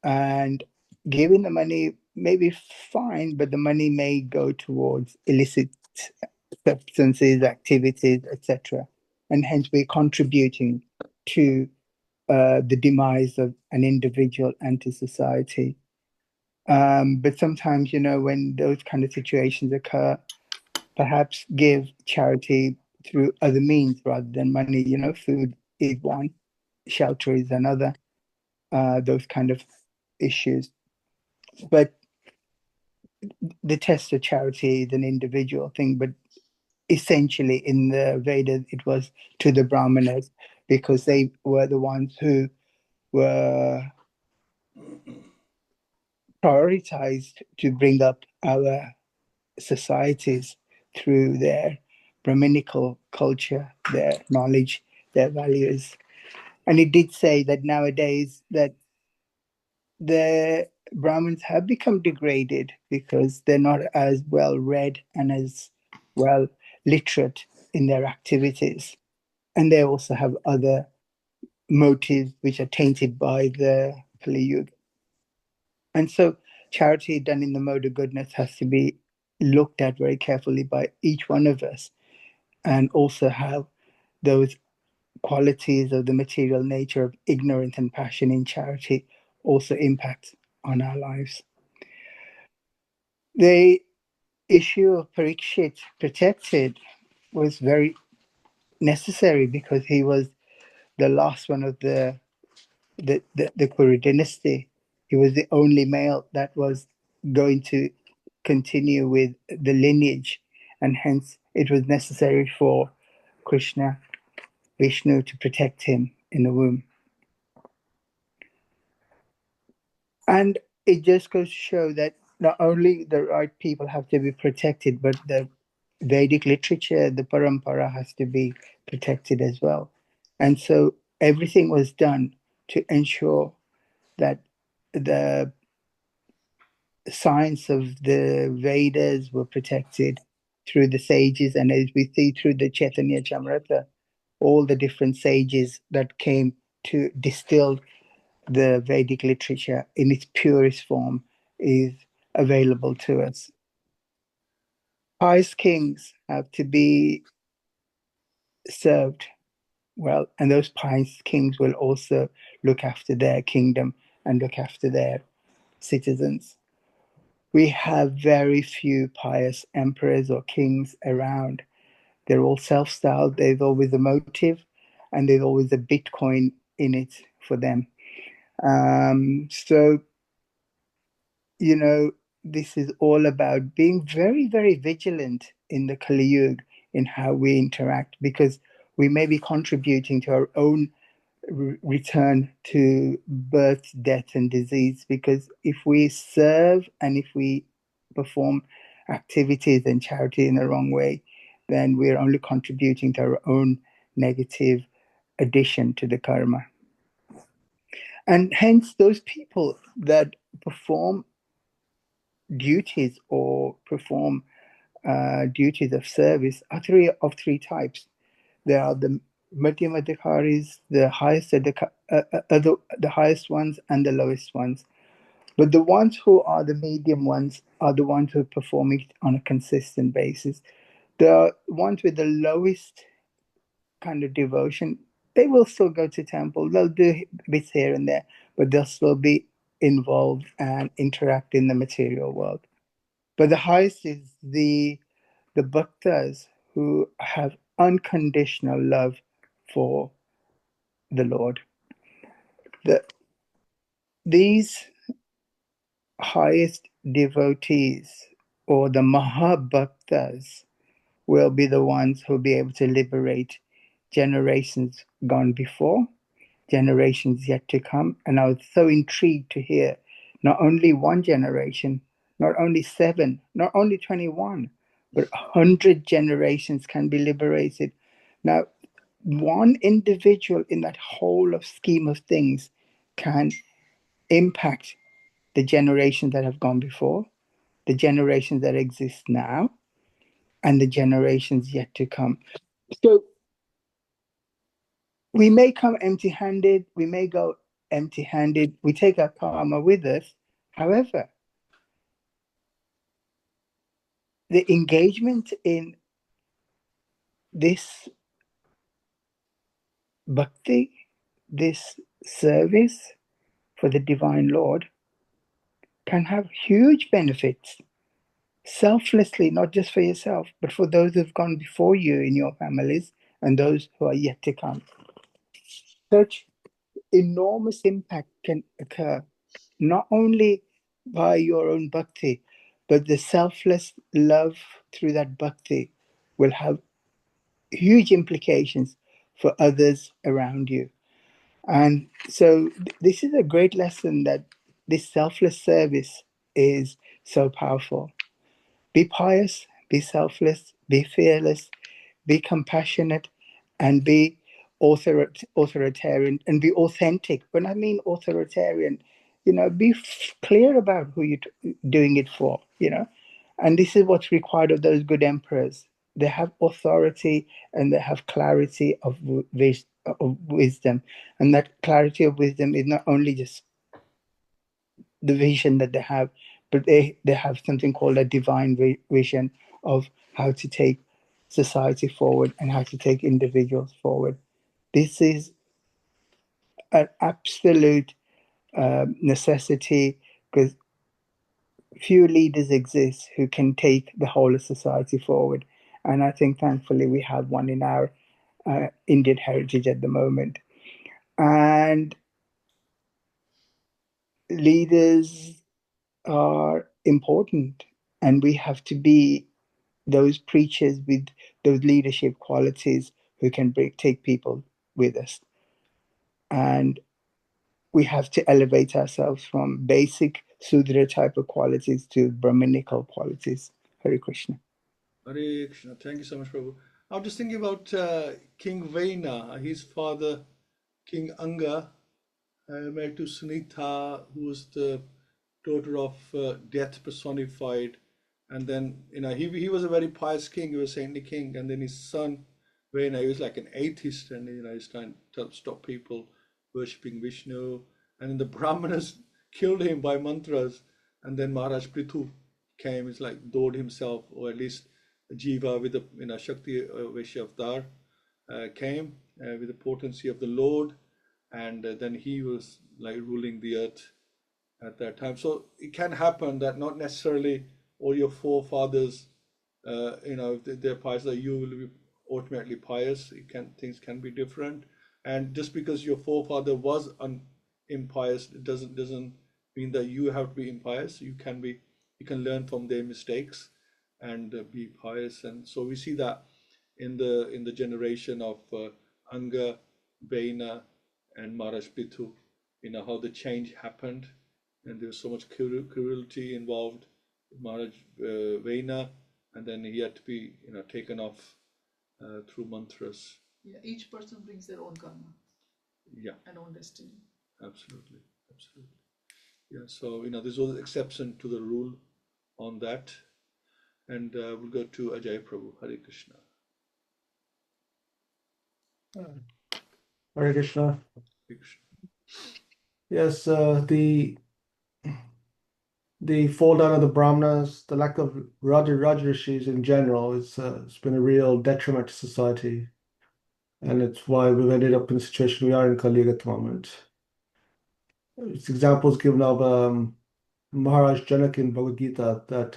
and giving the money may be fine, but the money may go towards illicit substances, activities, etc. And hence we're contributing to the demise of an individual and to society. But sometimes, when those kind of situations occur, perhaps give charity through other means rather than money. Food is one, shelter is another, those kind of issues. But the test of charity is an individual thing, but essentially in the Vedas, it was to the Brahmanas, because they were the ones who were prioritized to bring up our societies through their Brahminical culture, their knowledge, their values. And it did say that nowadays that the Brahmins have become degraded because they're not as well read and as well literate in their activities. And they also have other motives which are tainted by the Kali Yuga. And so charity done in the mode of goodness has to be looked at very carefully by each one of us, and also have those qualities of the material nature of ignorance and passion in charity also impact on our lives. The issue of Parikshit protected was very necessary because he was the last one of the Kuru dynasty. He was the only male that was going to continue with the lineage, and hence it was necessary for Krishna, Vishnu, to protect him in the womb. And it just goes to show that not only the right people have to be protected, but the Vedic literature, the parampara, has to be protected as well. And so everything was done to ensure that the science of the Vedas were protected through the sages. And as we see through the Chaitanya Chamrita, all the different sages that came to distill the Vedic literature in its purest form is available to us. Pious kings have to be served well, and those pious kings will also look after their kingdom and look after their citizens. We have very few pious emperors or kings around. They're all self-styled. There's always a motive, and there's always a Bitcoin in it for them. So, this is all about being very, very vigilant in the Kali Yuga in how we interact, because we may be contributing to our own return to birth, death, and disease. Because if we serve and if we perform activities and charity in the wrong way, then we're only contributing to our own negative addition to the karma. And hence, those people that perform duties or perform duties of service are of three types. There are the Madhyamadhikaris, the highest the highest ones, and the lowest ones. But the ones who are the medium ones are the ones who are performing on a consistent basis. The ones with the lowest kind of devotion, they will still go to temple. They'll do bits here and there, but they'll still be involved and interact in the material world. But the highest is the bhaktas who have unconditional love for the Lord. These highest devotees, or the Mahabhaktas, will be the ones who will be able to liberate generations gone before, generations yet to come. And I was so intrigued to hear not only one generation, not only 7, not only 21, but 100 generations can be liberated. Now, one individual in that whole of scheme of things can impact the generations that have gone before, the generations that exist now, and the generations yet to come. So we may come empty-handed, we may go empty-handed, we take our karma with us. However, the engagement in this bhakti, this service for the Divine Lord, can have huge benefits selflessly, not just for yourself, but for those who've gone before you in your families and those who are yet to come. Such enormous impact can occur not only by your own bhakti, but the selfless love through that bhakti will have huge implications for others around you. And so this is a great lesson, that this selfless service is so powerful. Be pious, be selfless, be fearless, be compassionate, and be authoritarian, and be authentic. When I mean authoritarian, be clear about who you're doing it for, And this is what's required of those good emperors. They have authority and they have clarity of wisdom. And that clarity of wisdom is not only just the vision that they have, but they have something called a divine vision of how to take society forward and how to take individuals forward. This is an absolute necessity, because few leaders exist who can take the whole of society forward. And I think thankfully we have one in our Indian heritage at the moment. And leaders are important, and we have to be those preachers with those leadership qualities who can take people with us. And we have to elevate ourselves from basic Sudra type of qualities to Brahminical qualities. Hare Krishna. Hare Krishna. Thank you so much, Prabhu. I was just thinking about King Vaina, his father, King Anga, married to Sunitha, who was the daughter of death personified. And then, he was a very pious king, he was a saintly king. And then his son, Vaina, he was like an atheist, and he's trying to stop people worshipping Vishnu. And then the Brahmanas killed him by mantras. And then Maharaj Prithu came, he's like Dod himself, or at least Jiva with the Shakti Vaishya avatar came with the potency of the Lord. And then he was like ruling the earth at that time. So it can happen that not necessarily all your forefathers, if they're pious, that you will be automatically pious. Things can be different. And just because your forefather was impious, it doesn't mean that you have to be impious. You can learn from their mistakes and be pious. And so we see that in the generation of Anga, Vaina, and Maharaj Prithu, how the change happened, and there was so much cruelty involved with Maharaj Vaina, and then he had to be taken off through mantras. Yeah, each person brings their own karma. Yeah, and own destiny. Absolutely. Yeah, so there's always exception to the rule on that. And we'll go to Ajay Prabhu. Hare Krishna. Hare Krishna. Hare Krishna. Yes, the fall down of the Brahmanas, the lack of Rajrishis in general, it's been a real detriment to society, and it's why we've ended up in the situation we are in Kali Yuga at the moment. It's examples given of Maharaj Janak in Bhagavad-Gita, that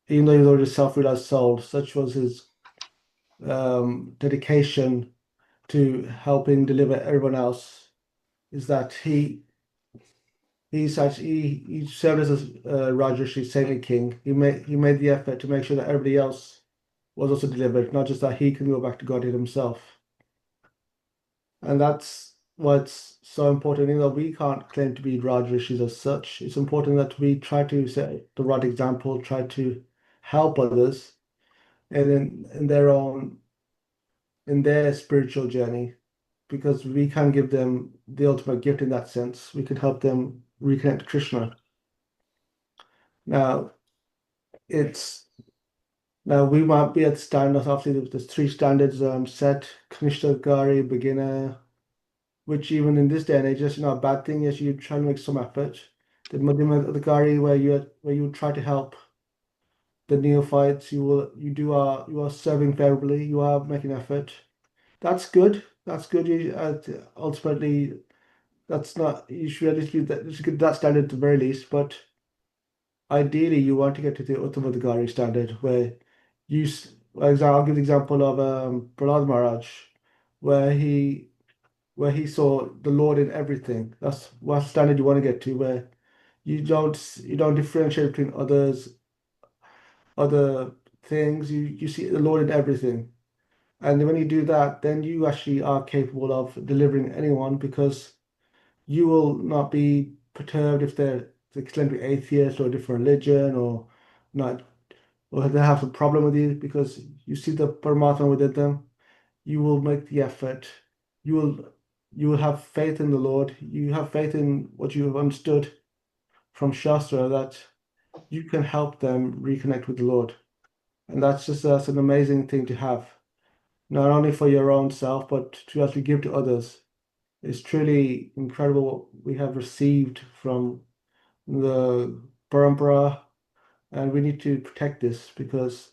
even though he was already a self-realized soul, such was his dedication to helping deliver everyone else, is that he served as a Rajrishi, saintly king. He made the effort to make sure that everybody else was also delivered, not just that he can go back to Godhead himself. And that's why it's so important. Even though we can't claim to be Rajrishis as such, it's important that we try to set the right example, try to help others, and in their spiritual journey, because we can give them the ultimate gift in that sense. We can help them reconnect to Krishna. Now, it's Now we might be at standards. Obviously, there's three standards set: Kanishta, Gari, beginner. Which even in this day and age is not a bad thing. Yes, you try to make some effort. The Madhyama, the Gari, where you try to help the neophytes. You are serving favorably. You are making effort. That's good. That's good. Ultimately, that's not. You should at least you should get that standard at the very least. But ideally, you want to get to the Uttama standard where I'll give the example of Prahlad Maharaj, where he saw the Lord in everything. That's what standard you want to get to, where you don't differentiate between other things. You see the Lord in everything. And when you do that, then you actually are capable of delivering anyone because you will not be perturbed if they're extremely atheist or a different religion or not, or they have some problem with you because you see the Paramatma within them. You will make the effort. You will you will have faith in the Lord. You have faith in what you have understood from Shastra that you can help them reconnect with the Lord. And that's an amazing thing to have, not only for your own self, but to actually give to others. It's truly incredible what we have received from the parampara, and we need to protect this because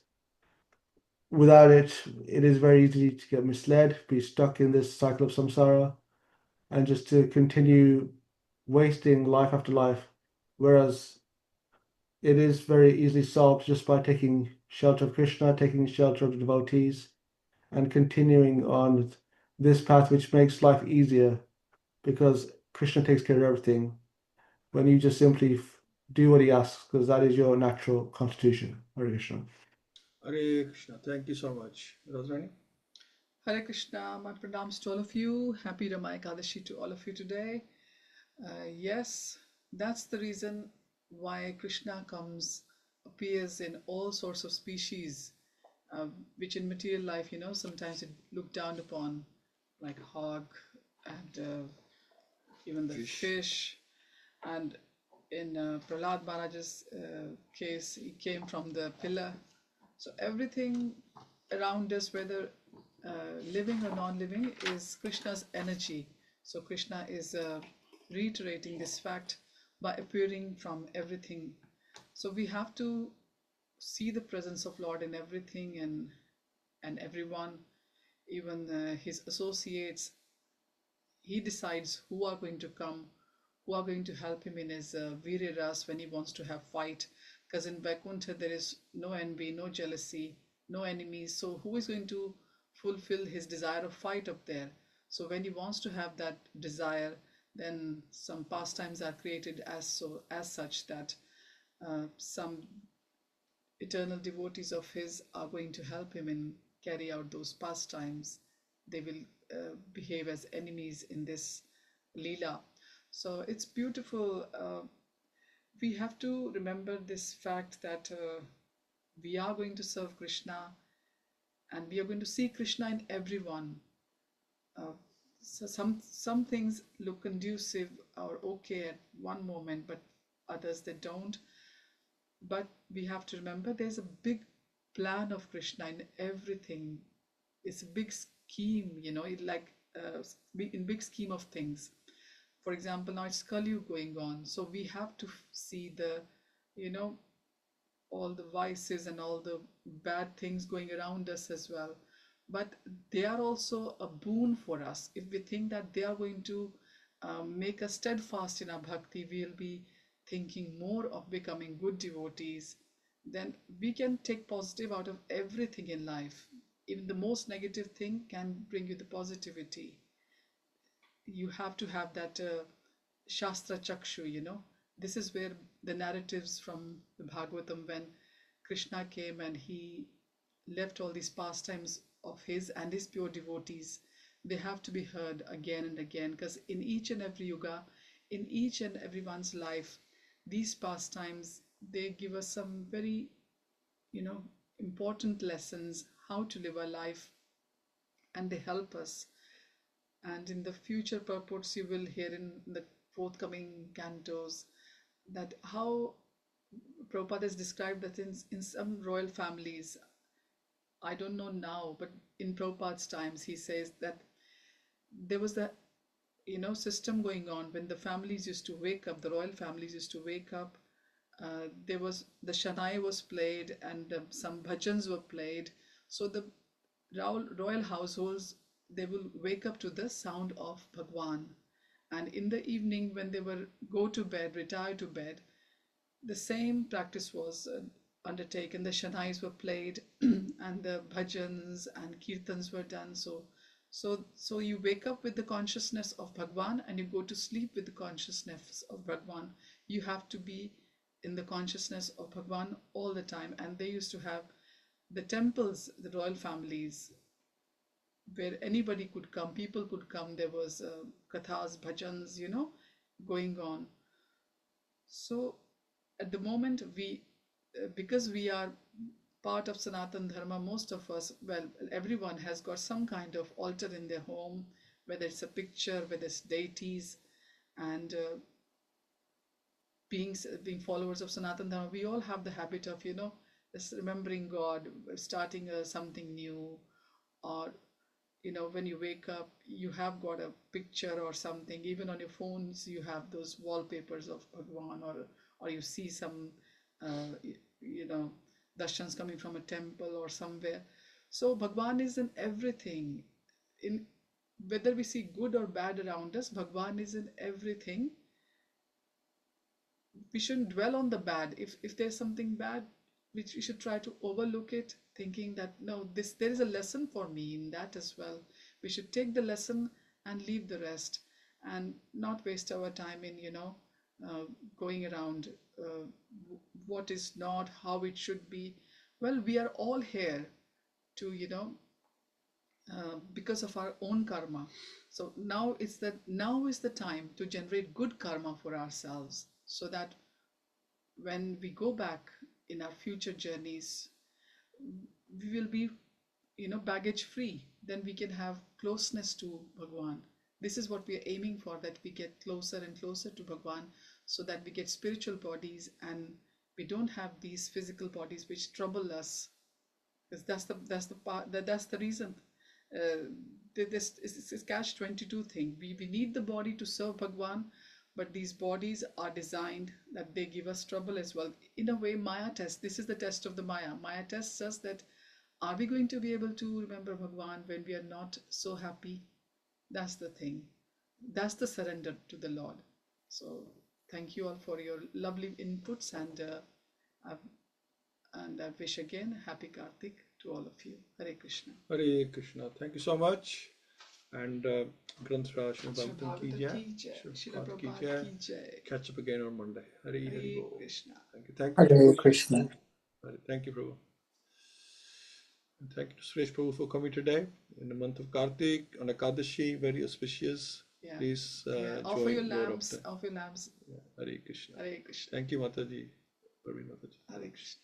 without it, it is very easy to get misled, be stuck in this cycle of samsara, and just to continue wasting life after life. Whereas it is very easily solved just by taking shelter of Krishna, taking shelter of the devotees, and continuing on this path, which makes life easier because Krishna takes care of everything. When you just simply do what he asks, because that is your natural constitution. Hare Krishna. Hare Krishna. Thank you so much. Radharani? Hare Krishna, my pranams to all of you. Happy Rama Ekadashi to all of you today. Yes, that's the reason why Krishna appears in all sorts of species, which in material life, sometimes it looked down upon, like hog and even the fish. And in Prahlad Maharaj's case, he came from the pillar. So everything around us, whether living or non-living, is Krishna's energy. So Krishna is reiterating this fact by appearing from everything. So we have to see the presence of Lord in everything and everyone, even his associates. He decides who are going to come, who are going to help him in his Virya Ras when he wants to have fight. Because in Vaikuntha there is no envy, no jealousy, no enemies. So who is going to fulfill his desire of fight up there? So when he wants to have that desire, then some pastimes are created as such that some eternal devotees of his are going to help him in carry out those pastimes. They will behave as enemies in this Leela. So it's beautiful. We have to remember this fact that we are going to serve Krishna and we are going to see Krishna in everyone. So some things look conducive or okay at one moment, but others they don't. But we have to remember there's a big plan of Krishna in everything. It's a big scheme, in big scheme of things. For example, now it's Kali going on, so we have to see all the vices and all the bad things going around us as well. But they are also a boon for us. If we think that they are going to make us steadfast in our bhakti, we'll be thinking more of becoming good devotees. Then we can take positive out of everything in life. Even the most negative thing can bring you the positivity. You have to have that Shastra Chakshu. This is where the narratives from the Bhagavatam, when Krishna came and he left all these pastimes of his and his pure devotees, they have to be heard again and again, because in each and every yuga, in each and everyone's life, these pastimes, they give us some very important lessons how to live our life, and they help us. And in the future purports you will hear in the forthcoming cantos that how Prabhupada has described that in some royal families, I don't know now, but in Prabhupada's times, he says that there was the system going on when the families used to wake up, the royal families used to wake up. There was the Shanai was played and some bhajans were played. So the royal households, they will wake up to the sound of Bhagwan. And in the evening, when they were go to bed, retire to bed, the same practice was undertaken. The Shanais were played and the bhajans and kirtans were done. So you wake up with the consciousness of Bhagwan and you go to sleep with the consciousness of Bhagwan. You have to be in the consciousness of Bhagwan all the time. And they used to have the temples, the royal families, where anybody could come, people could come. There was kathas, bhajans, going on. So at the moment, because we are part of Sanatana Dharma, most of us, well, everyone has got some kind of altar in their home, whether it's a picture, whether it's deities, and being followers of Sanatana Dharma, we all have the habit of, just remembering God, starting something new, or when you wake up, you have got a picture or something. Even on your phones, you have those wallpapers of Bhagwan, or you see some, darshans coming from a temple or somewhere. So Bhagwan is in everything. In whether we see good or bad around us, Bhagwan is in everything. We shouldn't dwell on the bad. If there's something bad, we should try to overlook it, thinking that no, there is a lesson for me in that as well. We should take the lesson and leave the rest, and not waste our time in going around what is not, how it should be. Well, we are all here to because of our own karma. So now is the time to generate good karma for ourselves, so that when we go back in our future journeys, we will be baggage free. Then we can have closeness to Bhagwan. This is what we are aiming for, that we get closer and closer to Bhagwan, so that we get spiritual bodies and we don't have these physical bodies which trouble us. Because that's the reason. This is catch-22 thing. We need the body to serve Bhagwan, but these bodies are designed that they give us trouble as well. In a way, Maya test. This is the test of the Maya. Maya tests us that are we going to be able to remember Bhagwan when we are not so happy? That's the thing. That's the surrender to the Lord. So thank you all for your lovely inputs, and I wish again happy Kartik to all of you. Hare Krishna. Hare Krishna. Thank you so much. And Granth Raj Bhagavatam ki jai. Srila Prabhupada ki jai. Catch up again on Monday. Hare Krishna. Thank you. Hare Krishna. Thank you, Prabhu. And thank you to Suresh Prabhu for coming today in the month of Kartik on Ekadashi, very auspicious. Yeah. Please offer your join lamps. Offer your lamps. Hare Krishna. Hare Krishna. Thank you, Mataji. Hare Krishna.